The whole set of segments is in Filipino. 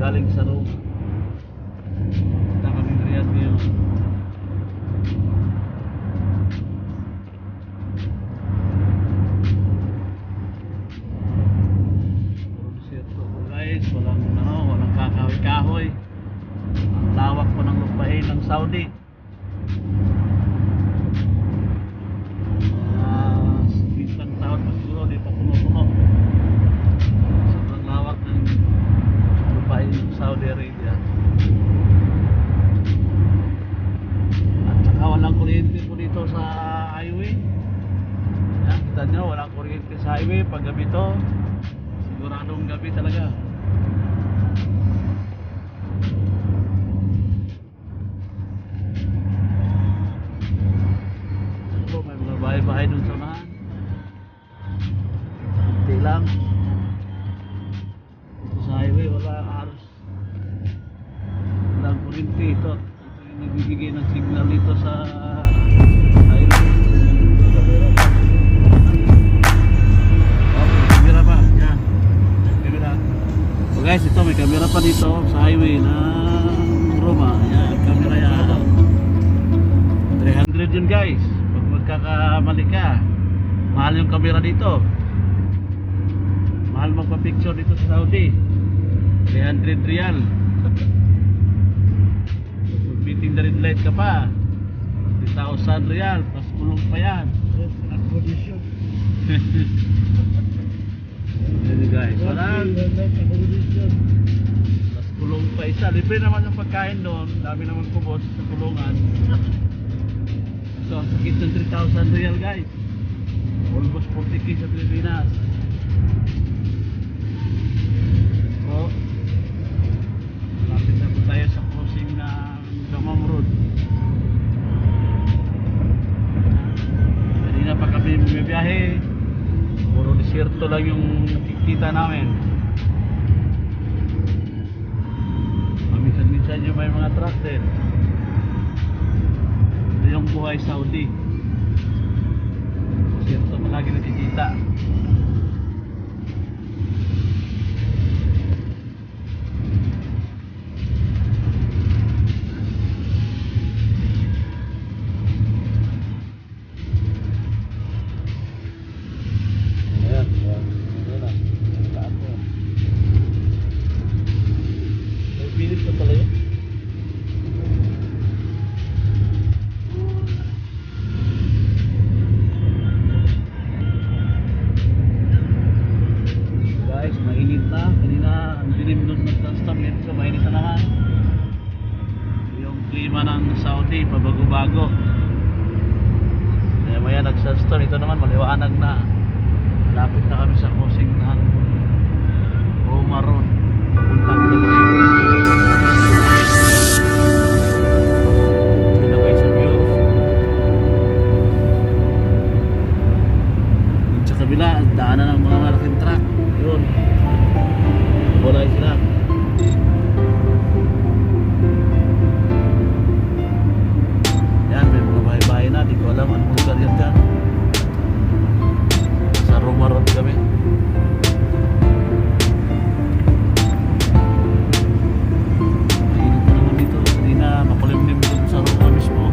galing sa Rome. Punta kami ng Riyadh ngayon. Desierto po guys, walang kakahoy-kahoy. Ang lawak po ng lupain ng Saudi. Isang taon pa siguro, di pa puno-puno. Sobrang lawak ng lupain ng Saudi Arabia. At saka walang kuryente po dito sa highway. Yan, kita nyo, walang kuryente sa highway. Pag gabi to, siguradong gabi talaga. May mga bahay-bahay dun sa unahan. Hindi lang. Dito sa highway wala halos. Walang kuryente ito. Ito yung nagbibigay ng signal dito sa highway. Okay, camera pa. Yan. Camera. So guys, ito may camera pa dito sa highway na Roma. Yan, camera yan. 300 yun guys. Magkakamali ka, mahal yung camera dito, mahal magpa-picture dito sa Saudi, 300 riyal. late ka pa. 3,000 real, plus kulong pa yan. Accommodation. Yan guys, walang Accommodation. plus kulong pa isa. Libre naman yung pagkain doon. Dami naman kubos sa kulungan. So, ang sakit ng 3,000 real guys. Almost 40k sa Pilipinas. So, lapit na po tayo sa crossing ng Damam Road. Kanina pa kami bumibiyahe. Puro desierto lang yung nakikita namin. Minsan-minsan yung may mga truck din. Ito yung buhay Saudi. Desierto palagi nakikita. Ayan, ayan. Ayan na. Saan po? 5 minutes na pala yun. Guys, mainit na. Kanina, ang dilim nun nag-stop yun. So, mainit na naman. Yung klima ng Saudi, pabago-bago. Kaya maya nag-sunstorm. Ito naman, maliwanag na. Lapit na kami sa crossing ng Roma Road. Papuntang Damascus. Ito guys, ang view. Dun sa kabila, daanan ng mga malaking truck. Yun. Walay sila. Yan, may mga bahay-bahay na. Di ko alam anong lugar yan dyan. Sa Roma Road kami. Mainit pa naman dito. Hindi na makulimlim doon sa Roma mismo.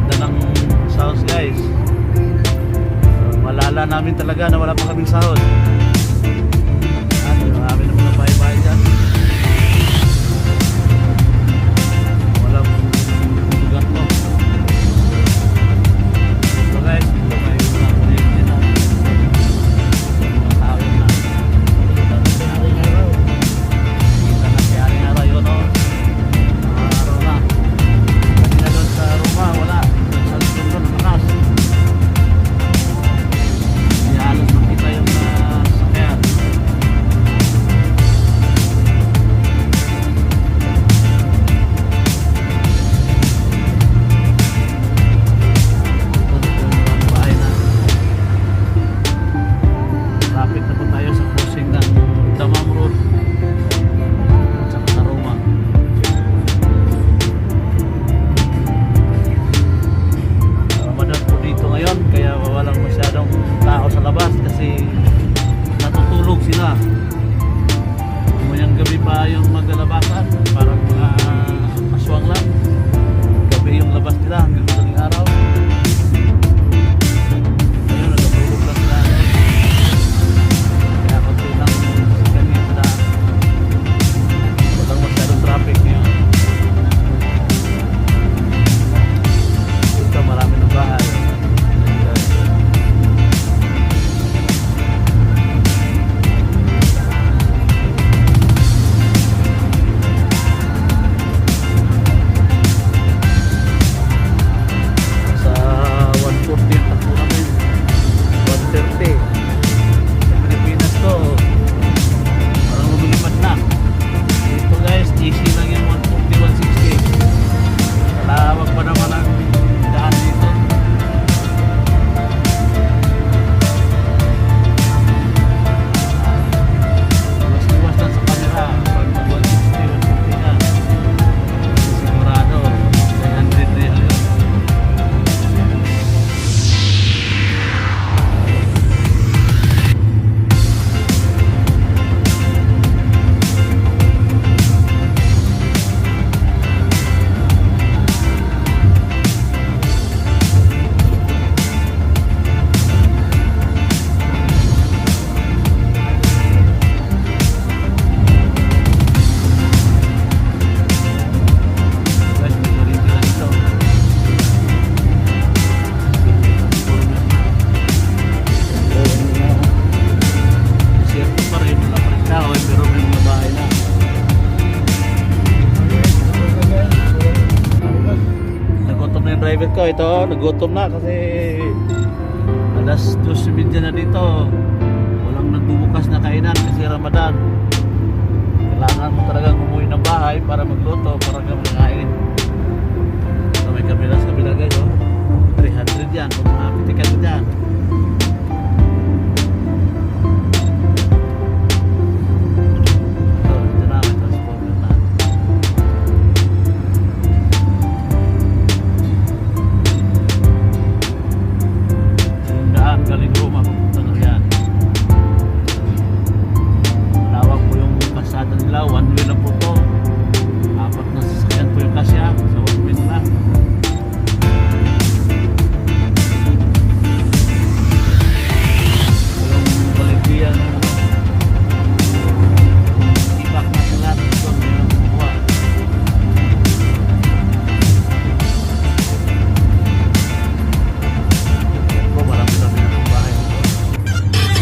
Ganda ng sounds guys. Malala namin talaga na wala pa kaming sahod. Marami na mga bahay-bahay dyan. Walang lugar to. So guys, ito may mga kuryente na. Mga tao na. Kita na si Aring Araw. Kita na si Aring Araw yun o. Mga araw na. Kanina doon sa Roma, wala. Sa doon, nakas. Hindi halos makita yung driver ko, ito, nagutom na kasi alas 2:30 na dito. Walang nagbubukas na kainan kasi Ramadan. Kailangan mo talagang umuwi ng bahay para magluto, para ka magkain. So may kabila sa kabila guys, oh. 300 yan, kung makapitikan mo dyan. So, ito na, may transporter na. Yung daan, galing Roma, pupunta na yan. Malawak po yung kalsada nila, one way lang po to. 4 na sasakyan po yung kasya, sa one way na. Yung baligyan, ibak natin lahat ito, mayroon kumuha. Yan po, marami-rami na pong bahay dito.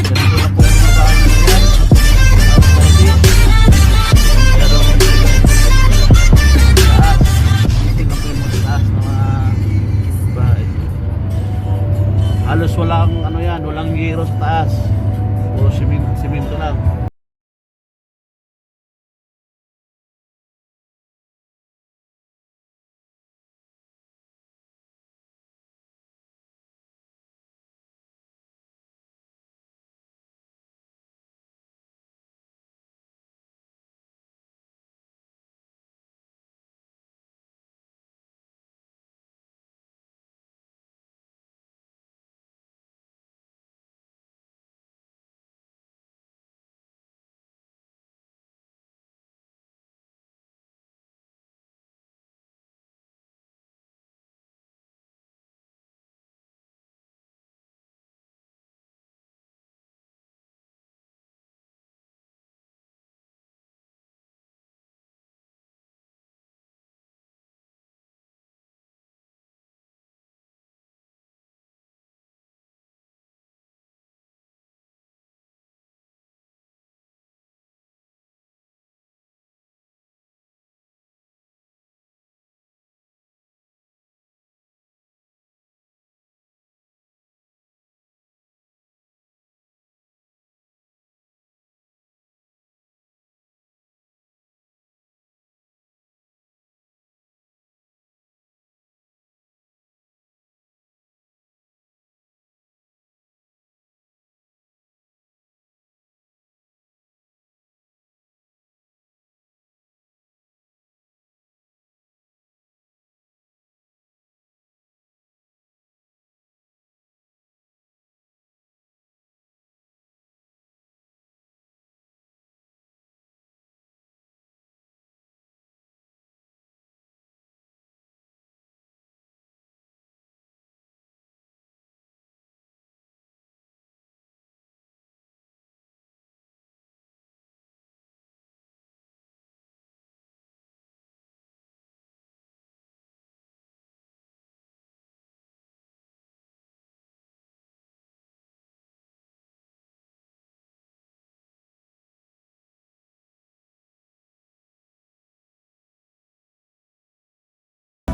Ganito na po yung mga bahay nila yan. Halos walang ano yan, walang giro sa taas. Puro simento lang.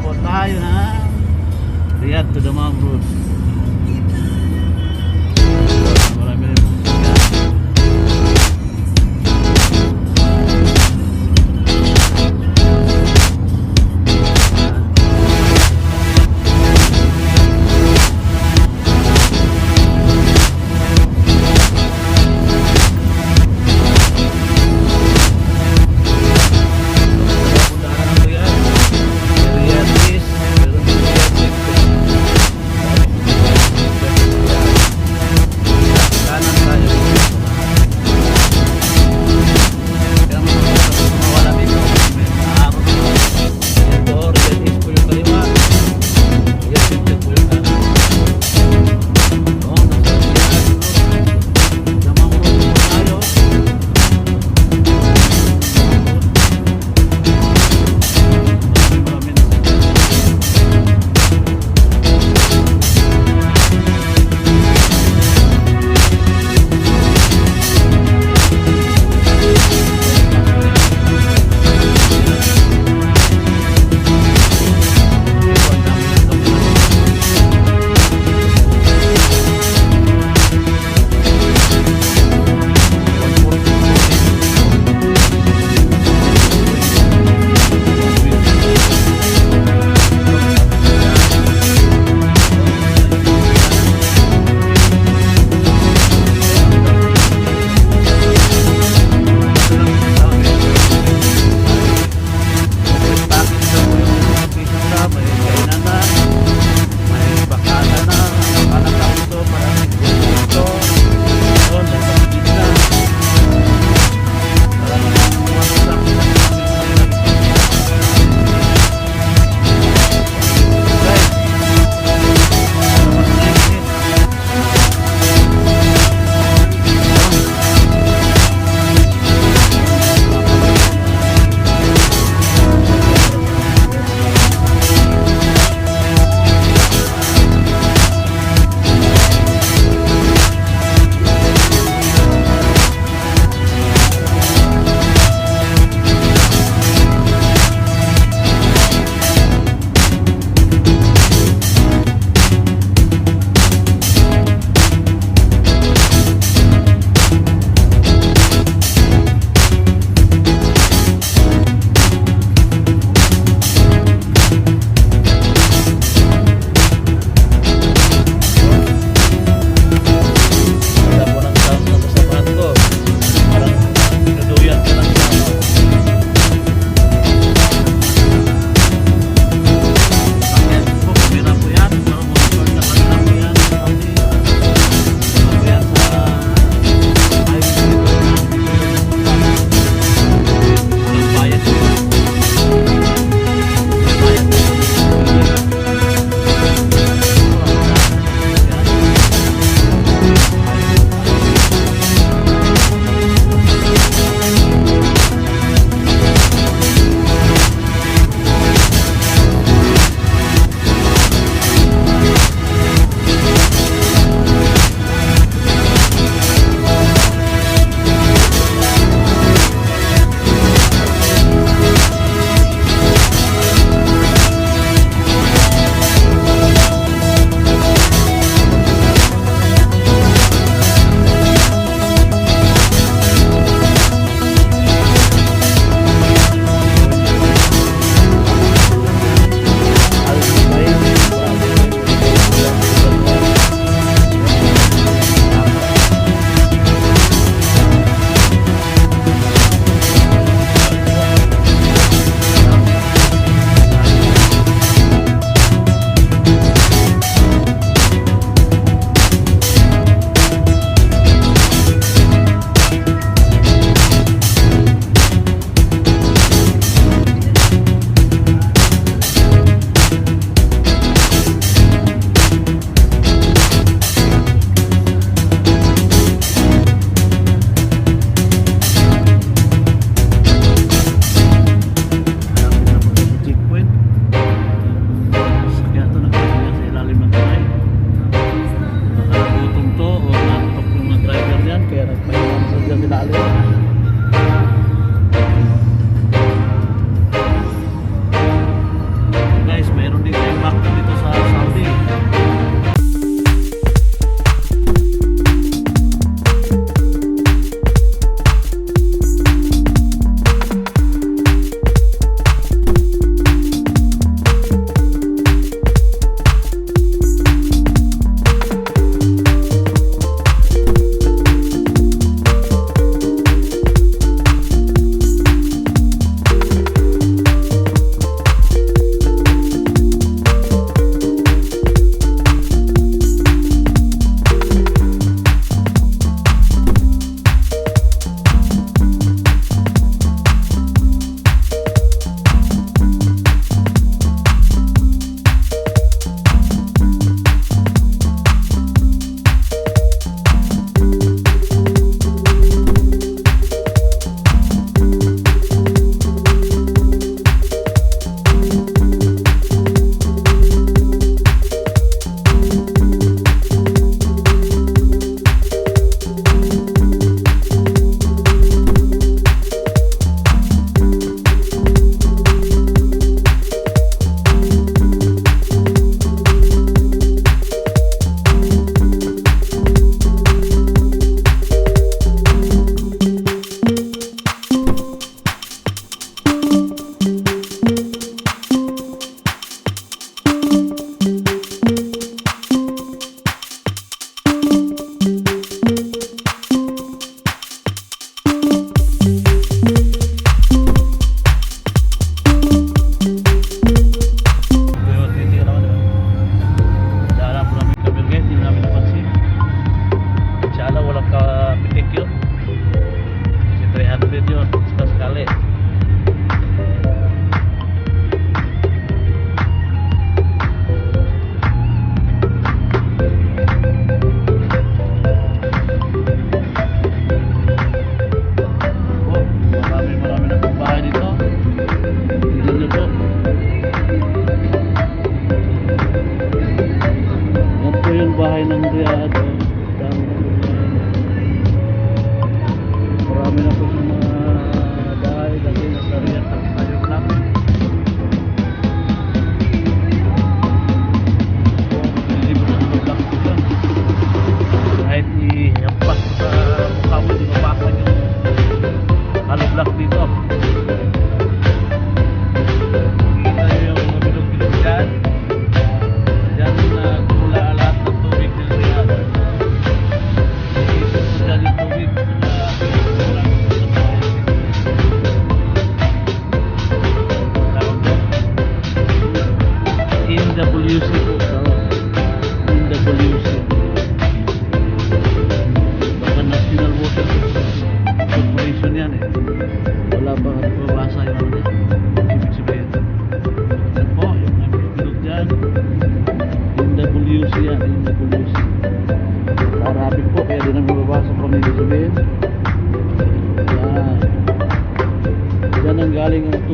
Po tayo na Riyadh to Dammam Road. Marami rin pong sasakyan. Punta ka na ng Riyadh. Riyadh East, meron din Riyadh Express.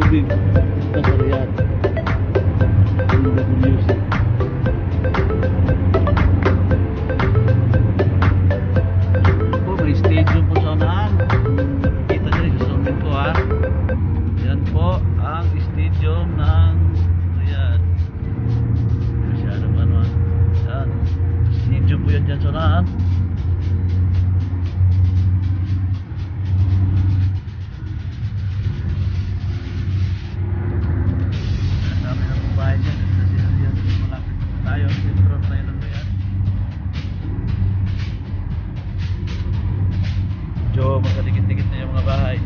tubig sa Riyadh. WWC. Po, may stadium po sa unahan. Kita nyo rin, susunod ko ha. Yan po ang stadium ng Riyadh. Masyado pa naman. Yan. Stadium po yan dyan sa unahan. Dami ng bahay dyan. Kasi yan, malapit tayo. Sentro tayo ng Riyadh. Medyo magkadikit-dikit na yung mga bahay.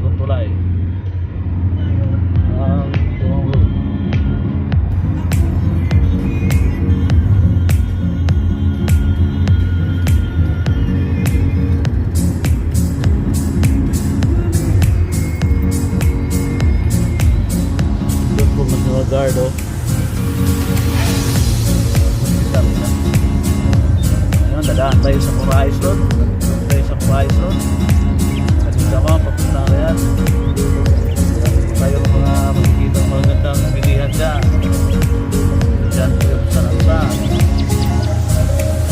bagong tulay. Ang Tuwang Road. Doon po mga guard, oh. Ayun, dadaan tayo sa Horizon. Dadaan tayo sa Horizon. Kanina mo, papunta ka yan. Tayo mga makikita ng magandang bilihan dyan. Dyan po yung Sanansa.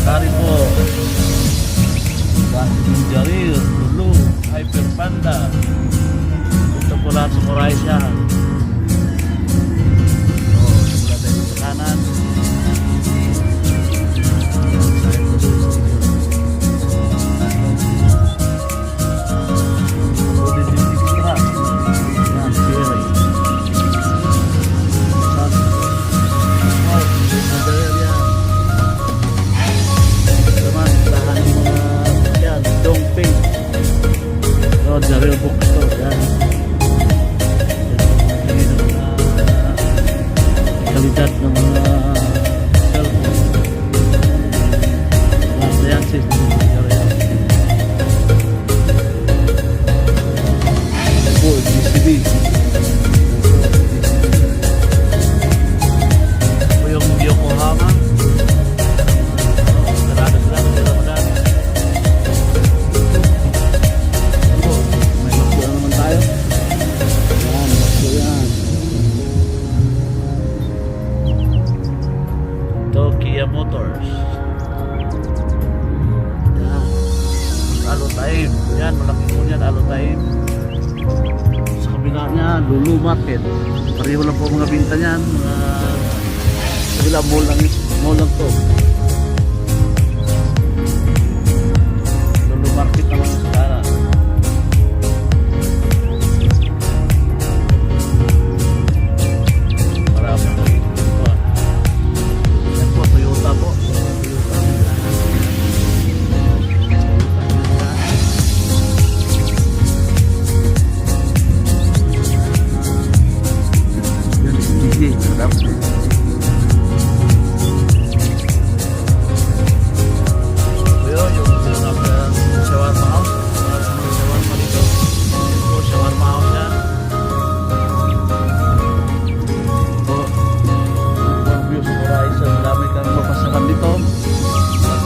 Karibo. Basing Jarir, Lulu, Hyper Panda. Ito po lahat sa Horizon. Simula tayo sa kanan. Real bookstore yan. Yan ang kalidad ng mga cellphone. Yan system. Ito GCB. Ito yung Yokohama. Sarado sila, hindi Ramadan. Kia Motors. Yan. Alotaim. Yan, malaki po yan, Alotaim. Sa kabila niya, Lulu Market. Pareho lang po mga binta niyan. Mga kabila, mall lang to. Lulu Market naman sa kanan. Marami po ito. Toyota po. Yan, easy. Sarap. Ito yung shawarma house. Shawarma dito. Ito shawarma house yan. Ito. Ang view sa Horizon. Dami kang mapasaran dito.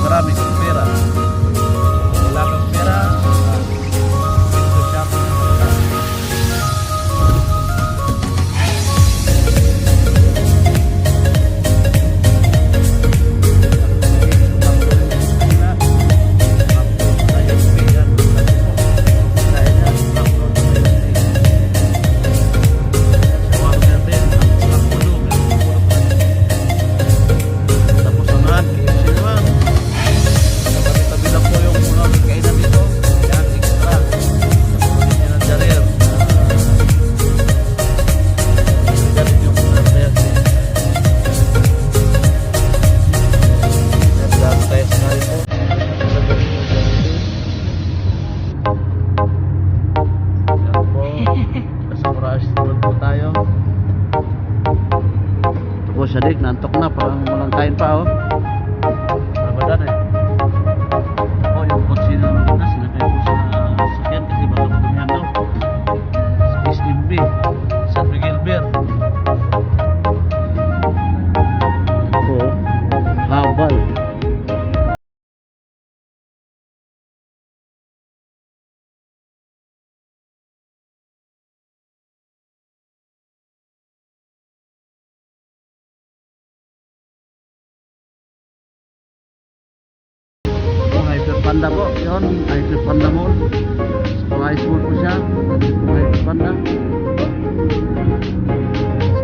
Marami kang pera. Wala kang pera. Ito shopping. Sadik, nantok na, parang walang kain pa, oh. Rabadan eh. Oh, yung kotse na maganda, sinakay ko sa sakyan kasi baka madumihan daw. Space MB, San Miguel Beer. Oh, habal. Panda po, yun, Hyper Panda Mall. Surprise mall po siya. Hyper Panda.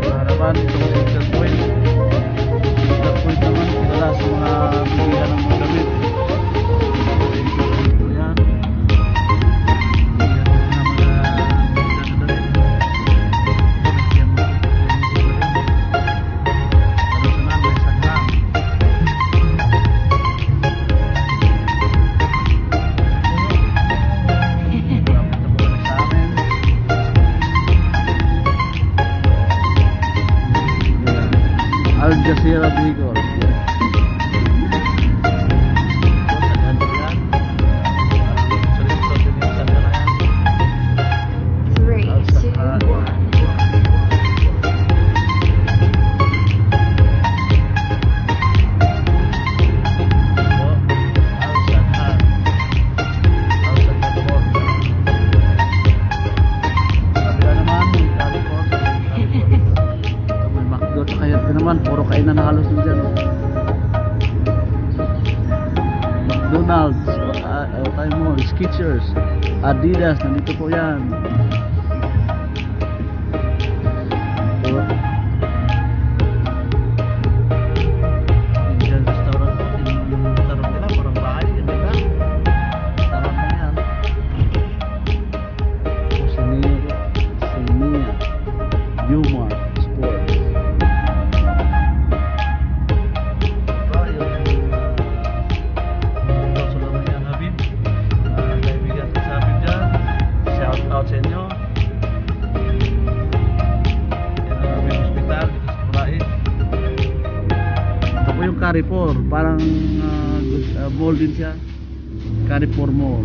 Sa harapan, itong Center Point. Center Point naman, kilala sa mga bilihan ng mga damit. Ito yan. tayo mo. Skechers, Adidas, nandito po yan. Indian restaurant po. Yung restaurant nila, parang bahay. Yan diba? Restaurant lang yan. Oceania, Newmart Sports. Out sa inyo. Yan ang aming hospital dito sa Kurais. Ito po yung Carrefour. Parang mall din siya. Carrefour Mall.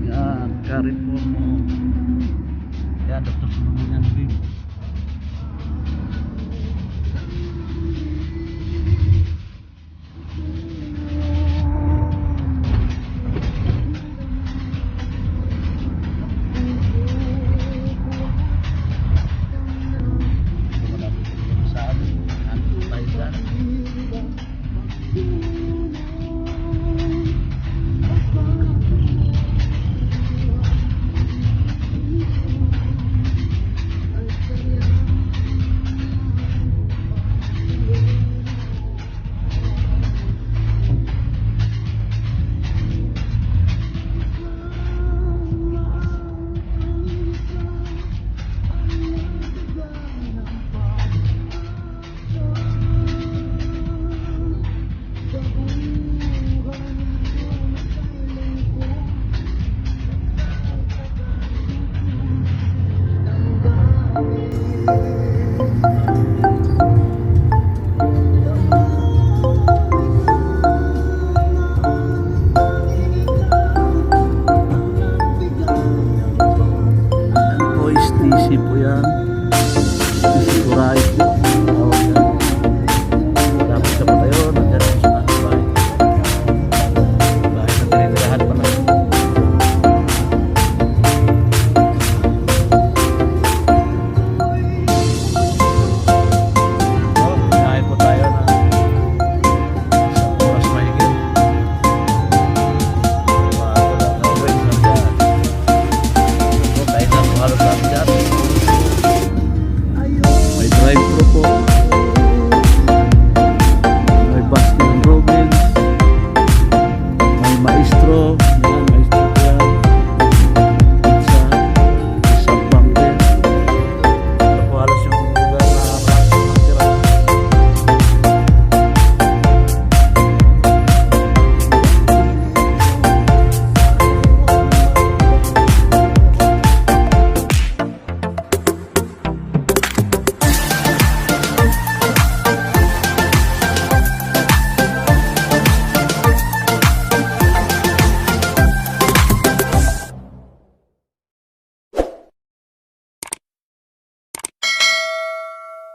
Yan, Carrefour Mall. Yan, Dr. Solomon yan din. TC po yan. TC Kurais po.